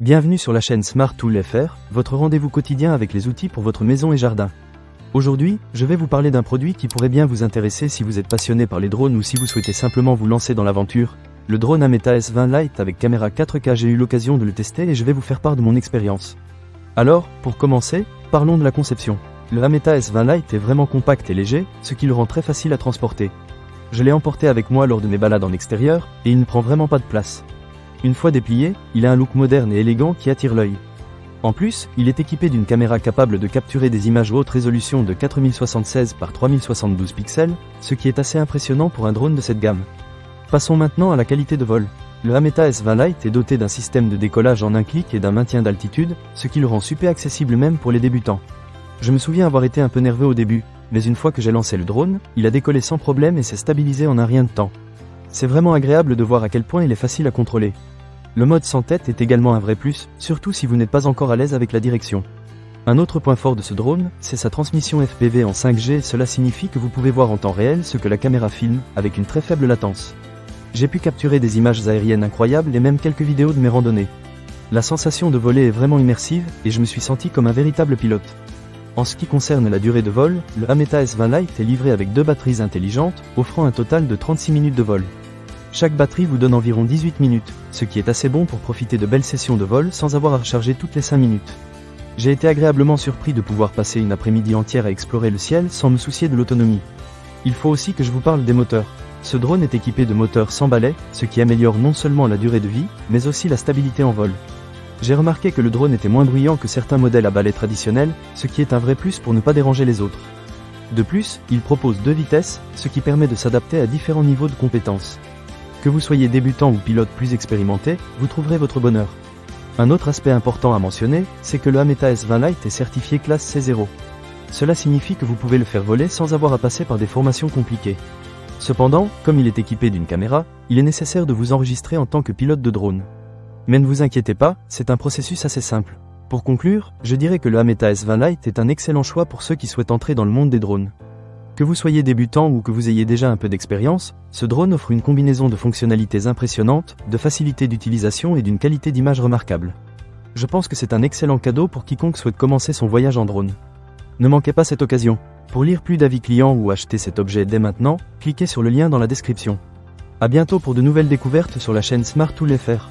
Bienvenue sur la chaîne Smart Tool FR, votre rendez-vous quotidien avec les outils pour votre maison et jardin. Aujourd'hui, je vais vous parler d'un produit qui pourrait bien vous intéresser si vous êtes passionné par les drones ou si vous souhaitez simplement vous lancer dans l'aventure. Le drone Ameta S20 Lite avec caméra 4K. J'ai eu l'occasion de le tester et je vais vous faire part de mon expérience. Alors, pour commencer, parlons de la conception. Le Ameta S20 Lite est vraiment compact et léger, ce qui le rend très facile à transporter. Je l'ai emporté avec moi lors de mes balades en extérieur, et il ne prend vraiment pas de place. Une fois déplié, il a un look moderne et élégant qui attire l'œil. En plus, il est équipé d'une caméra capable de capturer des images haute résolution de 4076 par 3072 pixels, ce qui est assez impressionnant pour un drone de cette gamme. Passons maintenant à la qualité de vol. Le Ameta S20 Lite est doté d'un système de décollage en un clic et d'un maintien d'altitude, ce qui le rend super accessible même pour les débutants. Je me souviens avoir été un peu nerveux au début, mais une fois que j'ai lancé le drone, il a décollé sans problème et s'est stabilisé en un rien de temps. C'est vraiment agréable de voir à quel point il est facile à contrôler. Le mode sans tête est également un vrai plus, surtout si vous n'êtes pas encore à l'aise avec la direction. Un autre point fort de ce drone, c'est sa transmission FPV en 5G. Cela signifie que vous pouvez voir en temps réel ce que la caméra filme, avec une très faible latence. J'ai pu capturer des images aériennes incroyables et même quelques vidéos de mes randonnées. La sensation de voler est vraiment immersive, et je me suis senti comme un véritable pilote. En ce qui concerne la durée de vol, le Ameta S20 Lite est livré avec 2 batteries intelligentes, offrant un total de 36 minutes de vol. Chaque batterie vous donne environ 18 minutes, ce qui est assez bon pour profiter de belles sessions de vol sans avoir à recharger toutes les 5 minutes. J'ai été agréablement surpris de pouvoir passer une après-midi entière à explorer le ciel sans me soucier de l'autonomie. Il faut aussi que je vous parle des moteurs. Ce drone est équipé de moteurs sans balai, ce qui améliore non seulement la durée de vie, mais aussi la stabilité en vol. J'ai remarqué que le drone était moins bruyant que certains modèles à balai traditionnels, ce qui est un vrai plus pour ne pas déranger les autres. De plus, il propose 2 vitesses, ce qui permet de s'adapter à différents niveaux de compétences. Que vous soyez débutant ou pilote plus expérimenté, vous trouverez votre bonheur. Un autre aspect important à mentionner, c'est que le Ameta S20 Lite est certifié classe C0. Cela signifie que vous pouvez le faire voler sans avoir à passer par des formations compliquées. Cependant, comme il est équipé d'une caméra, il est nécessaire de vous enregistrer en tant que pilote de drone. Mais ne vous inquiétez pas, c'est un processus assez simple. Pour conclure, je dirais que le Ameta S20 Lite est un excellent choix pour ceux qui souhaitent entrer dans le monde des drones. Que vous soyez débutant ou que vous ayez déjà un peu d'expérience, ce drone offre une combinaison de fonctionnalités impressionnantes, de facilité d'utilisation et d'une qualité d'image remarquable. Je pense que c'est un excellent cadeau pour quiconque souhaite commencer son voyage en drone. Ne manquez pas cette occasion. Pour lire plus d'avis clients ou acheter cet objet dès maintenant, cliquez sur le lien dans la description. À bientôt pour de nouvelles découvertes sur la chaîne Smart Tool FR.